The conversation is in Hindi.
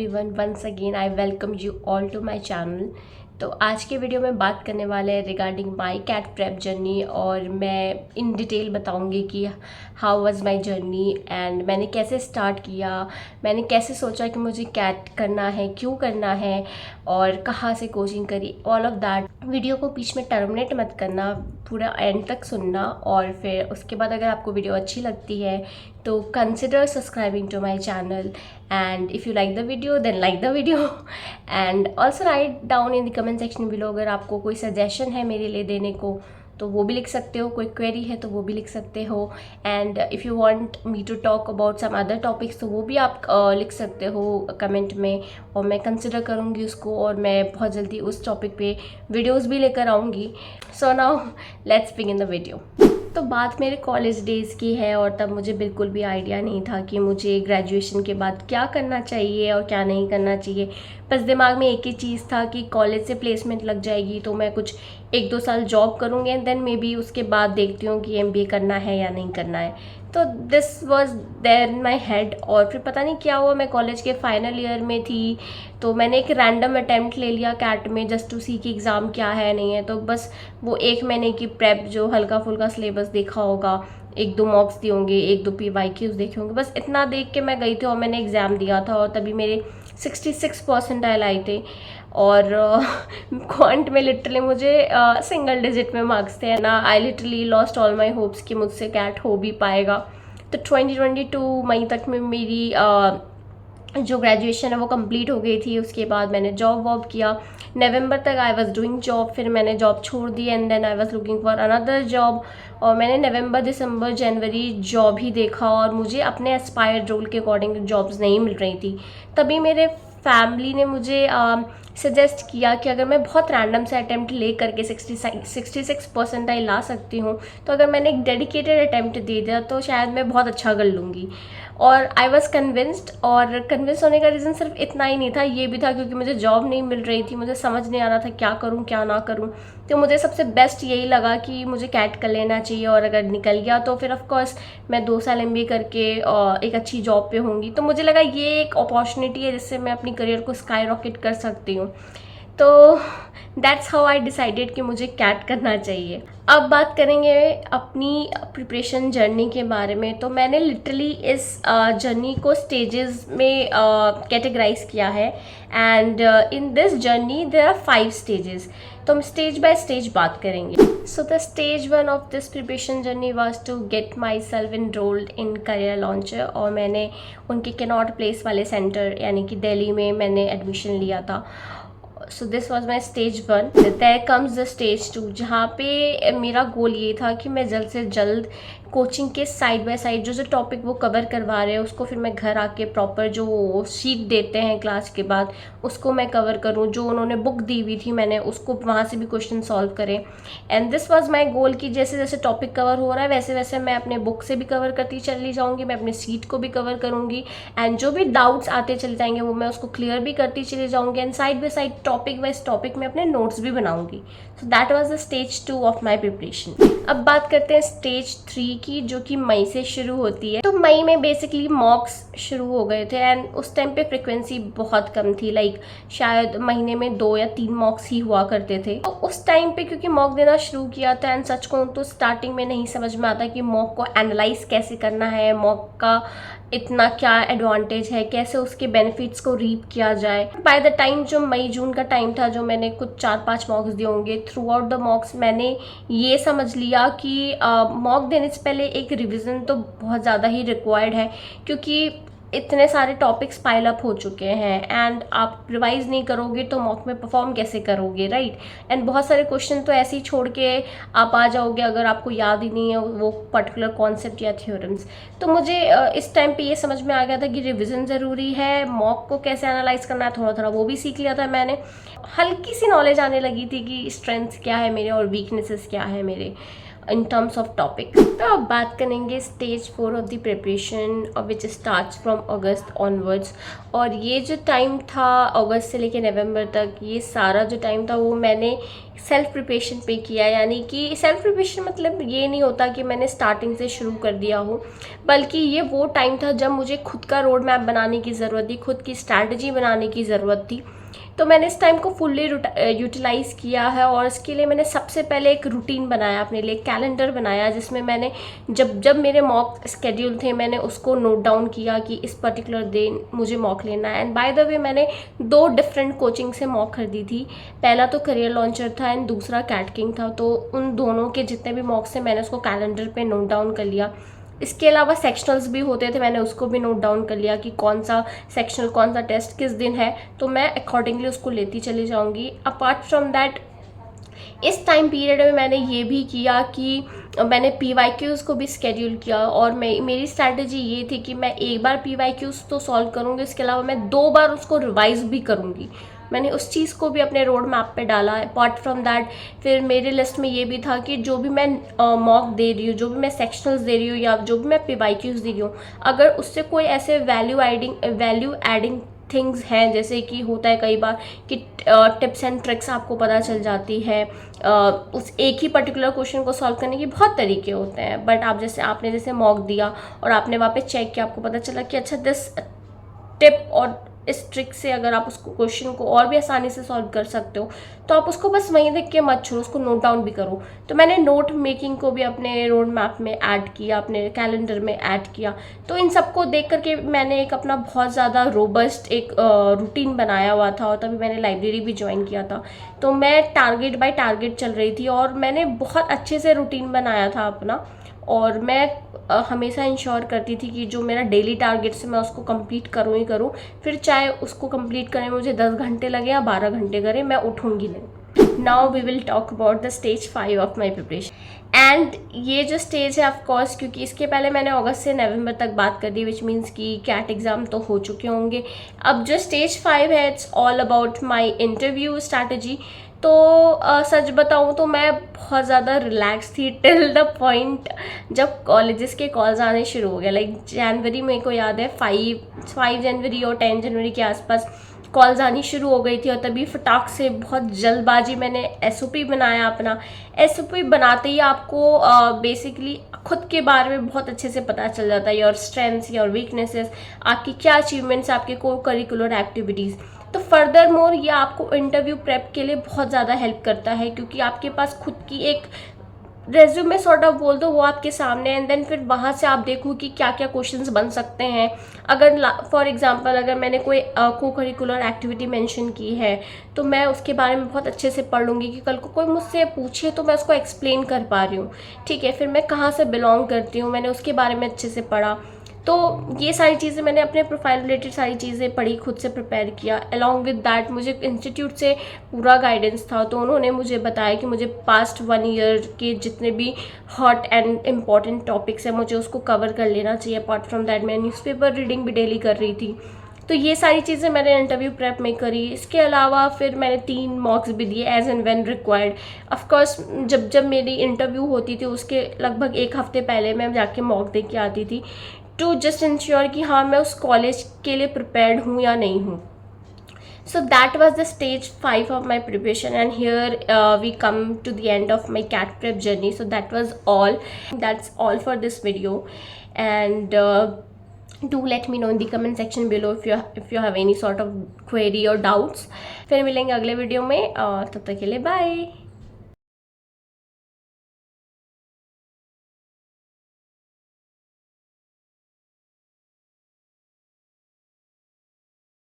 everyone, once again I welcome you all to my channel। तो आज के वीडियो में बात करने वाले हैं regarding my CAT prep journey, और मैं इन डिटेल बताऊंगी कि how was my journey and मैंने कैसे स्टार्ट किया, मैंने कैसे सोचा कि मुझे कैट करना है, क्यों करना है और कहाँ से कोचिंग करी, ऑल ऑफ दैट। वीडियो को बीच में टर्मिनेट मत करना, पूरा एंड तक सुनना, और फिर उसके बाद अगर आपको वीडियो अच्छी लगती है तो consider subscribing to my channel, and if you like the video then like the video and also write down in the comment section below अगर आपको कोई सजेशन है मेरे लिए देने को तो वो भी लिख सकते हो, कोई क्वेरी है तो वो भी लिख सकते हो, and if you want me to talk about some other topics तो वो भी आप लिख सकते हो कमेंट में, और मैं कंसिडर करूँगी उसको, और मैं बहुत जल्दी उस टॉपिक पे वीडियोस भी लेकर आऊँगी। So now let's begin the video. तो बात मेरे कॉलेज डेज़ की है, और तब मुझे बिल्कुल भी आइडिया नहीं था कि मुझे ग्रेजुएशन के बाद क्या करना चाहिए और क्या नहीं करना चाहिए। बस दिमाग में एक ही चीज़ था कि कॉलेज से प्लेसमेंट लग जाएगी तो मैं कुछ 1-2 साल जॉब करूँगी एंड देन मे बी उसके बाद देखती हूँ कि MBA करना है या नहीं करना है। तो this was there in my head, और फिर पता नहीं क्या हुआ, मैं कॉलेज के फाइनल ईयर में थी तो मैंने एक रैंडम अटैम्प्ट ले लिया कैट में जस्ट टू सी कि एग्ज़ाम क्या है नहीं है। तो बस वो 1 महीने की प्रेप जो हल्का फुल्का सिलेबस देखा होगा, 1-2 मॉक्स दिए होंगे, 1-2 PYQs देखे होंगे, बस इतना देख के मैं गई थी और मैंने एग्ज़ाम दिया था, और तभी मेरे 66 परसेंटाइल आए थे, और क्वांट में लिटरली मुझे सिंगल डिजिट में मार्क्स थे ना। I literally lost all my hopes कि मुझसे कैट हो भी पाएगा। तो 2022 मई तक में मेरी जो ग्रेजुएशन है वो कंप्लीट हो गई थी। उसके बाद मैंने जॉब वॉब किया, नवंबर तक आई वाज डूइंग जॉब, फिर मैंने जॉब छोड़ दी and then I was looking for another job, और मैंने नवंबर दिसंबर जनवरी जॉब ही देखा, और मुझे अपने एस्पायर्ड रोल के अकॉर्डिंग जॉब्स नहीं मिल रही थी। तभी मेरे फैमिली ने मुझे सजेस्ट किया कि अगर मैं बहुत रैंडम से अटैम्प्ट ले करके 66 परसेंटाइल ला सकती हूँ, तो अगर मैंने एक डेडिकेटेड अटैम्प्ट दे दिया तो शायद मैं बहुत अच्छा कर लूँगी। और आई वॉज कन्विंस्ड, और कन्विंस होने का रीज़न सिर्फ इतना ही नहीं था, ये भी था क्योंकि मुझे जॉब नहीं मिल रही थी, मुझे समझ नहीं आ रहा था क्या करूँ क्या ना करूँ। तो मुझे सबसे बेस्ट यही लगा कि मुझे कैट कर लेना चाहिए, और अगर निकल गया तो फिर ऑफ कोर्स मैं 2 साल MBA करके एक अच्छी जॉब पे होंगी। तो मुझे लगा ये एक अपॉर्चुनिटी है जिससे मैं अपनी करियर को स्काई रॉकेट कर सकती हूँ। तो दैट्स हाउ आई डिसाइडेड कि मुझे कैट करना चाहिए। अब बात करेंगे अपनी प्रिपरेशन जर्नी के बारे में। तो मैंने लिटरली इस जर्नी को स्टेजेस में कैटेगराइज किया है, and in this journey there are 5 stages. तो हम स्टेज बाय स्टेज बात करेंगे। So the stage 1 of this preparation journey was to get myself enrolled in career launcher, और मैंने उनके कैनॉट प्लेस वाले सेंटर यानी कि दिल्ली में मैंने एडमिशन लिया था। So this was my stage 1। There comes the stage 2, जहाँ पे मेरा गोल ये था कि मैं जल्द से जल्द कोचिंग के साइड बाय साइड जो टॉपिक वो कवर करवा रहे हैं उसको फिर मैं घर आके प्रॉपर जो शीट देते हैं क्लास के बाद उसको मैं कवर करूँ, जो उन्होंने बुक दी हुई थी मैंने उसको वहाँ से भी क्वेश्चन सॉल्व करें। And this was my goal कि जैसे जैसे टॉपिक कवर हो रहा है वैसे वैसे मैं अपने बुक से भी कवर करती चली जाऊँगी, मैं अपने सीट को भी कवर करूँगी, एंड जो भी डाउट्स आते चले जाएंगे वो मैं उसको क्लियर भी करती चली जाऊँगी, and side by side topic wise topic में अपने नोट्स भी बनाऊँगी। So that was the stage 2 of my preparation. अब बात करते हैं स्टेज 3 की, जो कि मई से शुरू होती है। तो मई में बेसिकली मॉक्स शुरू हो गए थे, एंड उस टाइम पे फ्रिक्वेंसी बहुत कम थी, लाइक शायद महीने में 2 या 3 मॉक्स ही हुआ करते थे। तो उस टाइम पे क्योंकि मॉक देना शुरू किया था, एंड सच कहूँ तो स्टार्टिंग में नहीं समझ में आता कि मॉक को एनालाइज कैसे करना है, मॉक का इतना क्या एडवांटेज है, कैसे उसके बेनिफिट्स को रीप किया जाए। बाय द टाइम जो मई जून का टाइम था, जो मैंने कुछ 4-5 मॉक्स दिए होंगे, थ्रू आउट द मॉक्स मैंने ये समझ लिया कि मॉक देने से पहले एक रिवीजन तो बहुत ज़्यादा ही रिक्वायर्ड है, क्योंकि इतने सारे टॉपिक्स पाइल अप हो चुके हैं, एंड आप रिवाइज नहीं करोगे तो मॉक में परफॉर्म कैसे करोगे, राइट। एंड बहुत सारे क्वेश्चन तो ऐसे ही छोड़ के आप आ जाओगे अगर आपको याद ही नहीं है वो पर्टिकुलर कॉन्सेप्ट या थ्योरम्स। तो मुझे इस टाइम पे ये समझ में आ गया था कि रिविज़न ज़रूरी है, मॉक को कैसे एनालाइज करना है थोड़ा थोड़ा वो भी सीख लिया था मैंने, हल्की सी नॉलेज आने लगी थी कि स्ट्रेंथ्स क्या है मेरे और वीकनेसेस क्या है मेरे। In terms of topic. तो अब बात करेंगे stage 4 of the preparation which starts from August onwards. और ये जो टाइम था अगस्त से लेकर नवंबर तक, ये सारा जो टाइम था वो मैंने सेल्फ प्रिपरेशन पे किया। यानी कि सेल्फ प्रिपरेशन मतलब ये नहीं होता कि मैंने स्टार्टिंग से शुरू कर दिया हो, बल्कि ये वो टाइम था जब मुझे खुद का रोड मैप बनाने की ज़रूरत थी, खुद की स्ट्रैटेजी बनाने की ज़रूरत थी। तो मैंने इस टाइम को फुल्ली यूटिलाइज़ किया है और इसके लिए मैंने सबसे पहले एक रूटीन बनाया, अपने लिए कैलेंडर बनाया, जिसमें मैंने जब जब मेरे मॉक स्केड्यूल थे मैंने उसको नोट डाउन किया कि इस पर्टिकुलर दिन मुझे मॉक लेना है। एंड बाय द वे मैंने 2 डिफरेंट कोचिंग से मॉक खरीदी थी। पहला तो करियर लॉन्चर था एंड दूसरा कैट किंग था। तो उन दोनों के जितने भी मॉक्स थे मैंने उसको कैलेंडर पे नोट डाउन कर लिया। इसके अलावा सेक्शनल्स भी होते थे, मैंने उसको भी नोट डाउन कर लिया कि कौन सा सेक्शनल, कौन सा टेस्ट किस दिन है, तो मैं अकॉर्डिंगली उसको लेती चली जाऊंगी। अपार्ट फ्रॉम दैट इस टाइम पीरियड में मैंने ये भी किया कि मैंने PYQs को भी स्केड्यूल किया। और मेरी स्ट्रैटेजी ये थी कि मैं एक बार PYQs तो सॉल्व करूँगी, इसके अलावा मैं 2 बार उसको रिवाइज भी करूँगी। मैंने उस चीज़ को भी अपने रोड मैप पे डाला। अपार्ट फ्रॉम दैट फिर मेरे लिस्ट में ये भी था कि जो भी मैं मॉक दे रही हूँ, जो भी मैं सेक्शनल्स दे रही हूँ या जो भी मैं PYQs दे रही हूँ, अगर उससे कोई ऐसे वैल्यू एडिंग थिंग्स हैं, जैसे कि होता है कई बार कि टिप्स एंड ट्रिक्स आपको पता चल जाती है। उस एक ही पर्टिकुलर क्वेश्चन को सॉल्व करने के बहुत तरीके होते हैं, बट आपने जैसे मॉक दिया और आपने वहाँ पे चेक किया, आपको पता चला कि अच्छा दिस टिप और इस ट्रिक से अगर आप उसको क्वेश्चन को और भी आसानी से सॉल्व कर सकते हो, तो आप उसको बस वहीं देख के मत छोड़ो, उसको नोट डाउन भी करो। तो मैंने नोट मेकिंग को भी अपने रोड मैप में ऐड किया, अपने कैलेंडर में ऐड किया। तो इन सबको देख करके मैंने एक अपना बहुत ज़्यादा रोबस्ट एक रूटीन बनाया हुआ था। और तभी मैंने लाइब्रेरी भी ज्वाइन किया था। तो मैं टारगेट बाय टारगेट चल रही थी और मैंने बहुत अच्छे से रूटीन बनाया था अपना। और मैं हमेशा इंश्योर करती थी कि जो मेरा डेली टारगेट है मैं उसको कंप्लीट करूँ ही करूँ, फिर चाहे उसको कंप्लीट करने में मुझे 10 घंटे लगे या 12 घंटे करे, मैं उठूँगी नहीं। Now we will talk about the stage 5 of my preparation. And ये जो स्टेज है ऑफकोर्स, क्योंकि इसके पहले मैंने अगस्त से नवंबर तक बात कर दी, विच मीन्स कि कैट एग्ज़ाम तो हो चुके होंगे। अब जो स्टेज 5 है it's all about my interview strategy. तो सच बताऊँ तो मैं बहुत ज़्यादा रिलैक्स थी टिल द पॉइंट जब कॉलेजेस के कॉल्स आने शुरू हो गए। लाइक जनवरी, मेरे को याद है 5 जनवरी और 10 जनवरी के आसपास कॉल्स आनी शुरू हो गई थी। और तभी फटाक से बहुत जल्दबाजी मैंने SOP बनाया अपना। SOP बनाते ही आपको बेसिकली खुद के बारे में बहुत अच्छे से पता चल जाता है, योर स्ट्रेंथ्स, योर वीकनेसेस, आपकी क्या अचीवमेंट्स, आपके को करिकुलर एक्टिविटीज़। तो फर्दर मोर ये आपको इंटरव्यू प्रेप के लिए बहुत ज़्यादा हेल्प करता है, क्योंकि आपके पास खुद की एक रेज्यूमे सॉर्ट ऑफ बोल दो वो आपके सामने। एंड देन फिर वहाँ से आप देखो कि क्या क्या क्वेश्चंस बन सकते हैं। अगर फॉर एग्जांपल अगर मैंने कोई को करिकुलर एक्टिविटी मेंशन की है, तो मैं उसके बारे में बहुत अच्छे से पढ़ लूँगी कि कल को कोई मुझसे पूछे तो मैं उसको एक्सप्लेन कर पा रही हूँ। ठीक है, फिर मैं कहाँ से बिलोंग करती हूँ, मैंने उसके बारे में अच्छे से पढ़ा। तो ये सारी चीज़ें मैंने अपने प्रोफाइल रिलेटेड सारी चीज़ें पढ़ी, खुद से प्रिपेयर किया। अलॉन्ग विद दैट मुझे इंस्टीट्यूट से पूरा गाइडेंस था, तो उन्होंने मुझे बताया कि मुझे पास्ट 1 ईयर के जितने भी हॉट एंड इम्पॉर्टेंट टॉपिक्स हैं मुझे उसको कवर कर लेना चाहिए। अपार्ट फ्रॉम दैट मैं न्यूज़पेपर रीडिंग भी डेली कर रही थी। तो ये सारी चीज़ें मैंने इंटरव्यू प्रेप में करी। इसके अलावा फिर मैंने 3 मॉक्स भी दिए as and when required. Of course जब मेरी इंटरव्यू होती थी उसके लगभग 1 हफ्ते पहले मैं जाके मॉक दे के आती थी, टू जस्ट इंश्योर कि हाँ मैं उस कॉलेज के लिए प्रिपेयर्ड हूँ या नहीं हूँ। So that was the stage 5 of my preparation, and here we come to the end of my CAT prep journey. So that was all. That's all for this video, and do let me know in the comment section below if you have any sort of query or doubts. फिर मिलेंगे अगले वीडियो में, तब तक के लिए बाय।